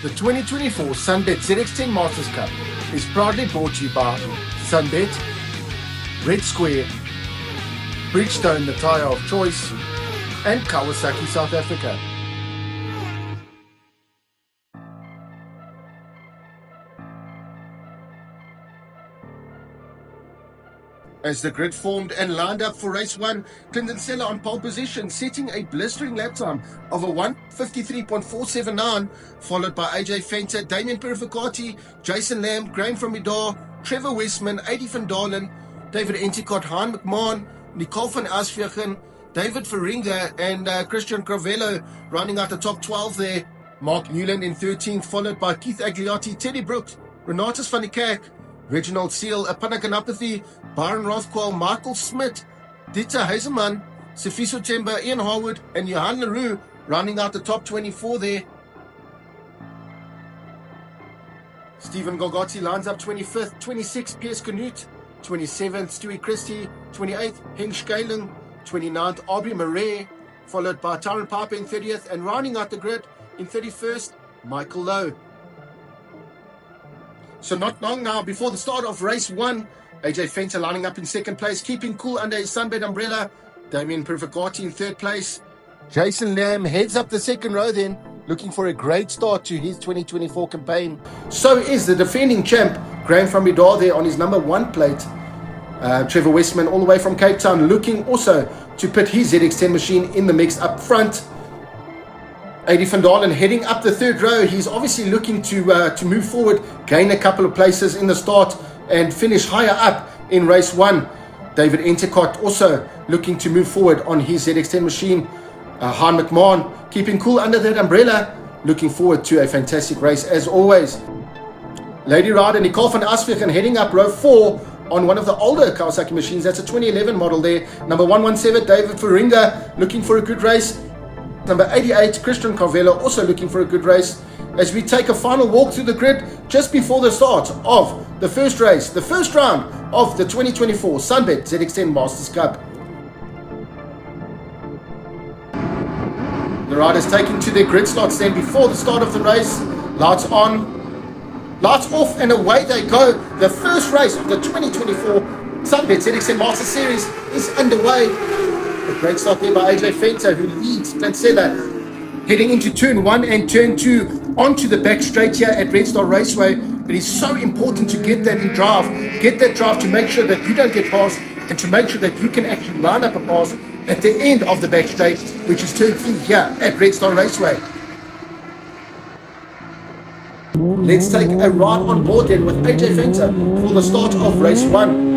The 2024 SunBet ZX10 Masters Cup is proudly brought to you by SunBet, Red Square, Bridgestone, the tyre of choice, and Kawasaki South Africa. As the grid formed and lined up for race 1, Clint Cella on pole position, setting a blistering lap time of a 1:53.479, followed by AJ Venter, Damien Purificati, Jason Lamb, Graham from Midar, Trevor Westman, Adi van Dalen, David Enticott, Hein McMahon, Nicole van Asvegen, David Veringa, and Christian Cravello rounding out the top 12 there. Mark Newland in 13th, followed by Keith Agliotti, Teddy Brooks, Renatus van der Kerk, Reginald Seal, Apana Ganapathy, Byron Rothquell, Michael Smith, Dieter Hazeman, Sifiso Temba, Ian Harwood, and Johan Leroux rounding out the top 24 there. Stephen Golgotti lines up 25th, 26th, Piers Canute, 27th, Stewie Christie, 28th, Henk Scaling, 29th, Aubrey Murray, followed by Tyron Piper in 30th, and rounding out the grid in 31st, Michael Lowe. So not long now before the start of race 1, AJ Venter lining up in 2nd place, keeping cool under his SunBet umbrella. Damien Purificati in 3rd place. Jason Lamb heads up the 2nd row then, looking for a great start to his 2024 campaign. So is the defending champ, Graham from Midar there on his number 1 plate. Trevor Westman all the way from Cape Town, looking also to put his ZX10 machine in the mix up front. Adi van Dalen heading up the 3rd row. He's obviously looking to move forward, gain a couple of places in the start and finish higher up in race 1. David Enticott also looking to move forward on his ZX10 machine. Hein McMahon keeping cool under that umbrella, looking forward to a fantastic race as always. Lady Rider Nicole van Asvegen heading up row 4 on one of the older Kawasaki machines. That's a 2011 model there. Number 117, David Veringa, looking for a good race. Number 88, Christian Carvello, also looking for a good race. As we take a final walk through the grid just before the start of the first race, the first round of the 2024 SunBet ZX10 Masters Cup. The riders taking to their grid slots then before the start of the race. Lights on, lights off, and away they go. The first race of the 2024 SunBet ZX10 Masters Series is underway. A great start there by AJ Venter, who leads Clint Cella heading into turn 1 and turn 2 onto the back straight here at Red Star Raceway. It is so important to get that in drive, to make sure that you don't get past and to make sure that you can actually line up a pass at the end of the back straight, which is turn 3 here at Red Star Raceway. Let's take a ride on board then with AJ Venter for the start of race 1.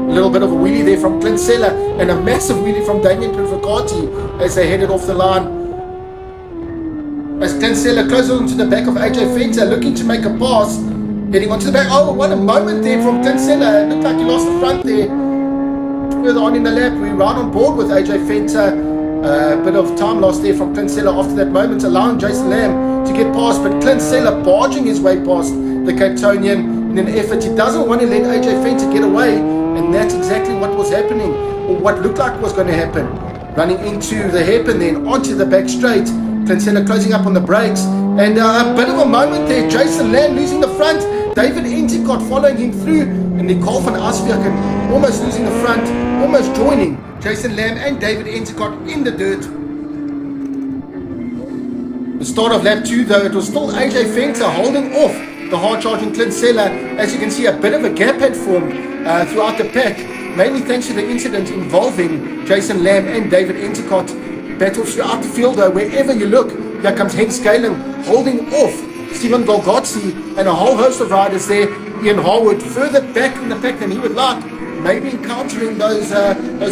A little bit of a wheelie there from Clint Cella and a massive wheelie from Damien Purificati as they headed off the line. As Clint Cella closes onto the back of AJ Venter, looking to make a pass, heading onto the back. Oh, what a moment there from Clint Cella. It looked like he lost the front there. Further on in the lap, we ride on board with AJ Venter. A bit of time lost there from Clint Cella after that moment, allowing Jason Lamb to get past, but Clint Cella barging his way past the Cape Townian in an effort. He doesn't want to let AJ Venter get away. And that's exactly what was happening, or what looked like was going to happen. Running into the hairpin then onto the back straight. Clint Cella closing up on the brakes. And a bit of a moment there. Jason Lamb losing the front. David Enticott following him through. And Nicole van Asvegen almost losing the front. Almost joining Jason Lamb and David Enticott in the dirt. The start of lap 2 though, it was still AJ Venter holding off the hard-charging Clint Cella. As you can see, a bit of a gap had formed throughout the pack, mainly thanks to the incident involving Jason Lamb and David Enticott. Battles throughout the field though, wherever you look. Here comes Henk Scaling holding off Stephen Golgotti and a whole host of riders there. Ian Harwood further back in the pack than he would like, maybe encountering those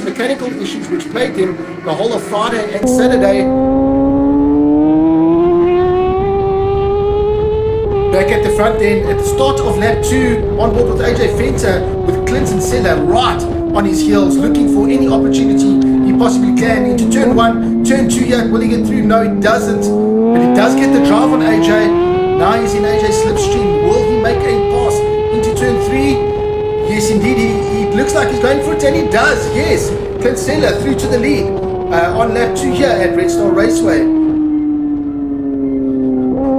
mechanical issues which plagued him the whole of Friday and Saturday. Back at the front then, at the start of lap 2, on board with AJ Venter, with Clint Cella right on his heels, looking for any opportunity he possibly can into turn 1, turn 2 here. Will he get through? No, he doesn't. But he does get the drive on AJ. Now he's in AJ's slipstream. Will he make a pass into turn 3? Yes, indeed. He looks like he's going for it, and he does. Yes, Clint Cella through to the lead on lap 2 here at Red Star Raceway.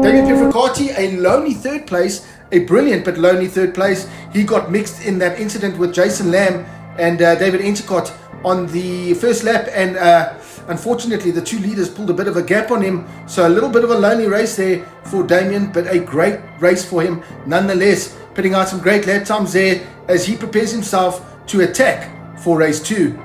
Damien Pier a lonely third place, a brilliant but lonely third place. He got mixed in that incident with Jason Lamb and David Enticott on the first lap, and unfortunately the two leaders pulled a bit of a gap on him, so a little bit of a lonely race there for Damien, but a great race for him nonetheless, putting out some great lap times there as he prepares himself to attack for race 2.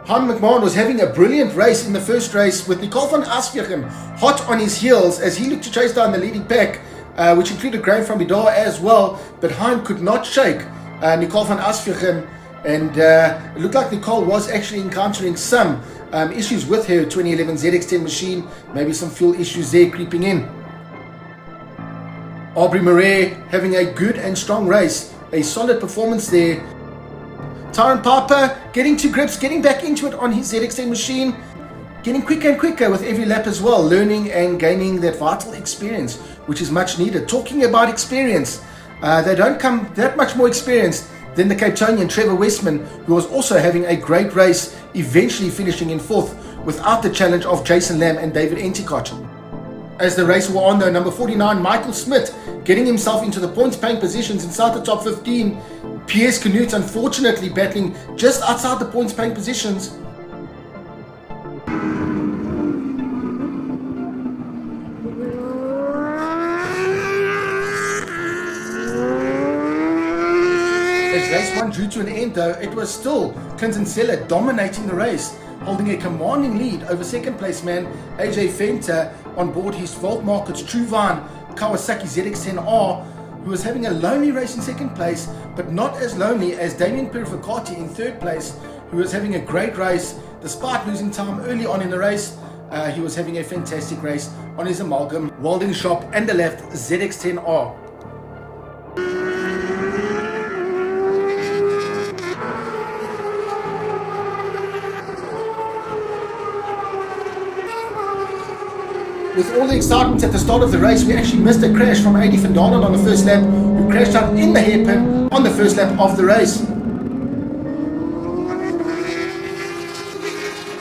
Han McMahon was having a brilliant race in the first race with Nicole van Asvegen hot on his heels as he looked to chase down the leading pack, which included Graham van Bidar as well, but Han could not shake Nicole van Asvegen, and it looked like Nicole was actually encountering some issues with her 2011 ZX10 machine, maybe some fuel issues there creeping in. Aubrey Murray having a good and strong race, a solid performance there. Tyrone Piper getting to grips, getting back into it on his ZX10 machine, getting quicker and quicker with every lap as well, learning and gaining that vital experience, which is much needed. Talking about experience, they don't come that much more experienced than the Cape Townian Trevor Westman, who was also having a great race, eventually finishing in 4th without the challenge of Jason Lamb and David Enticott. As the race wore on though, number 49 Michael Smith getting himself into the points paying positions inside the top 15. P.S. Canute unfortunately battling just outside the points paying positions. As race 1 drew to an end though, it was still Clint Cella dominating the race, holding a commanding lead over second place man AJ Venter on board his Volt Markets Truvine Kawasaki ZX10R, who was having a lonely race in second place, but not as lonely as Damien Pier in third place, who was having a great race despite losing time early on in the race. He was having a fantastic race on his amalgam welding shop and the left ZX10R. With all the excitement at the start of the race, we actually missed a crash from Adi van Dalen on the first lap, who crashed out in the hairpin on the first lap of the race.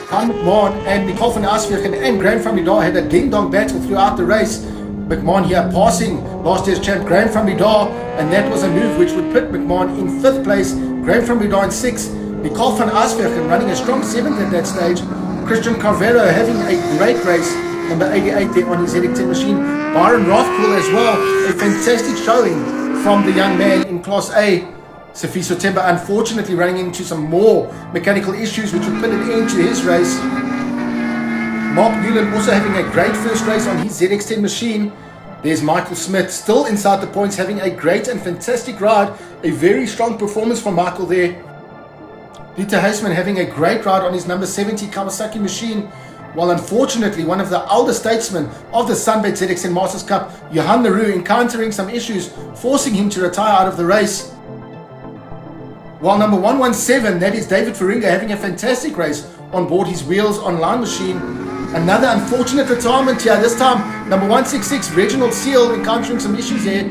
Han McMahon and Nicole van Asvegen and Graham van Bidar had a ding-dong battle throughout the race. McMahon here passing last year's champ Graham van Bidar, and that was a move which would put McMahon in 5th place, Graham van Bidar in 6th, Nicole van Asvegen running a strong 7th at that stage, Christian Carvalho having a great race, number 88 there on his ZX10 machine. Byron Rothpool as well, a fantastic showing from the young man in Class A. Sifiso Temba unfortunately running into some more mechanical issues which would put an end to his race. Mark Newland also having a great first race on his ZX10 machine. There's Michael Smith still inside the points, having a great and fantastic ride. A very strong performance from Michael there. Dieter Huisman having a great ride on his number 70 Kawasaki machine, while unfortunately one of the elder statesmen of the SunBet ZX10 Masters Cup, Johan Leroux, encountering some issues, forcing him to retire out of the race. While number 117, that is David Faringa, having a fantastic race on board his Wheels Online machine. Another unfortunate retirement here, this time number 166, Reginald Seal, encountering some issues there.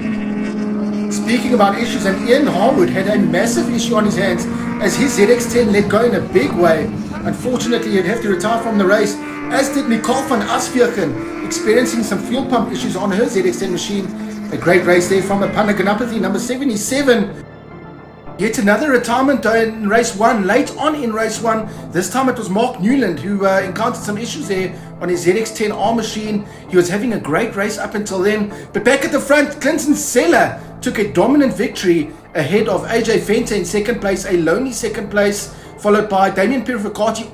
Speaking about issues, and Ian Harwood had a massive issue on his hands as his ZX10 let go in a big way. Unfortunately, he'd have to retire from the race, as did Nicole van Asvegen, experiencing some fuel pump issues on her ZX10 machine. A great race there from Apana Ganapathy, number 77. Yet another retirement though in race 1, late on in race 1. This time it was Mark Newland who encountered some issues there on his ZX10R machine. He was having a great race up until then, but back at the front, Clint Cella took a dominant victory ahead of AJ Venter in second place, a lonely second place, followed by Damien Pier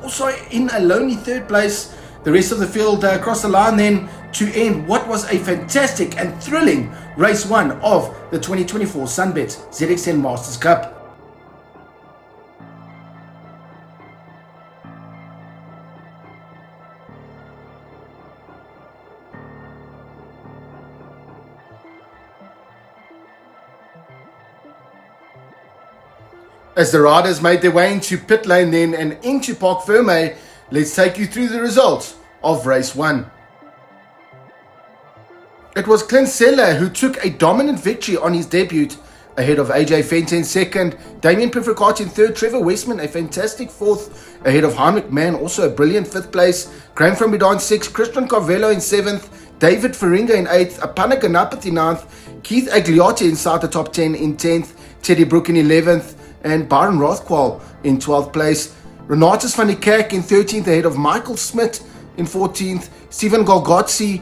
also in a lonely third place. The rest of the field across the line then to end what was a fantastic and thrilling race 1 of the 2024 SunBet ZX10 Masters Cup. As the riders made their way into pit lane then and into Parc Ferme, let's take you through the results of race 1. It was Clint Cella who took a dominant victory on his debut, ahead of AJ Fenter in second, Damien Pifricati in third, Trevor Westman a fantastic fourth, ahead of Heinrich Mann, also a brilliant fifth place, Graham from Medan sixth, Christian Carvello in seventh, David Feringa in eighth, Apana Ganapati in ninth, Keith Agliotti inside the top 10 in 10th, Teddy Brook in 11th, and Byron Rothqual in 12th place. Renatus van der Kerk in 13th, ahead of Michael Smith in 14th, Stephen Golgotzi,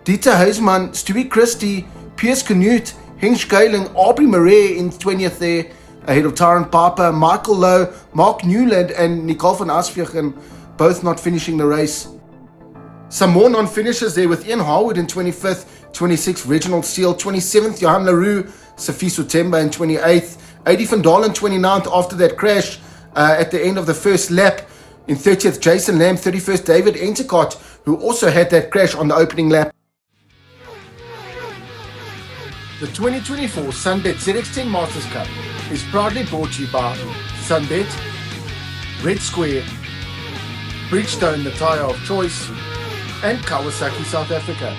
Dieter Huisman, Stewie Christie, Piers Canute, Hinch Galen, Aubrey Murray in 20th there, ahead of Tyron Piper, Michael Lowe, Mark Newland, and Nicole van Asvegen, both not finishing the race. Some more non-finishers there with Ian Harwood in 25th, 26th, Reginald Steele, 27th, Johan LaRue, Safiso Temba in 28th, Adi van Dalen 29th after that crash at the end of the first lap. In 30th, Jason Lamb, 31st, David Entercott, who also had that crash on the opening lap. The 2024 SunBet ZX10 Masters Cup is proudly brought to you by SunBet, Red Square, Bridgestone, the tyre of choice, and Kawasaki South Africa.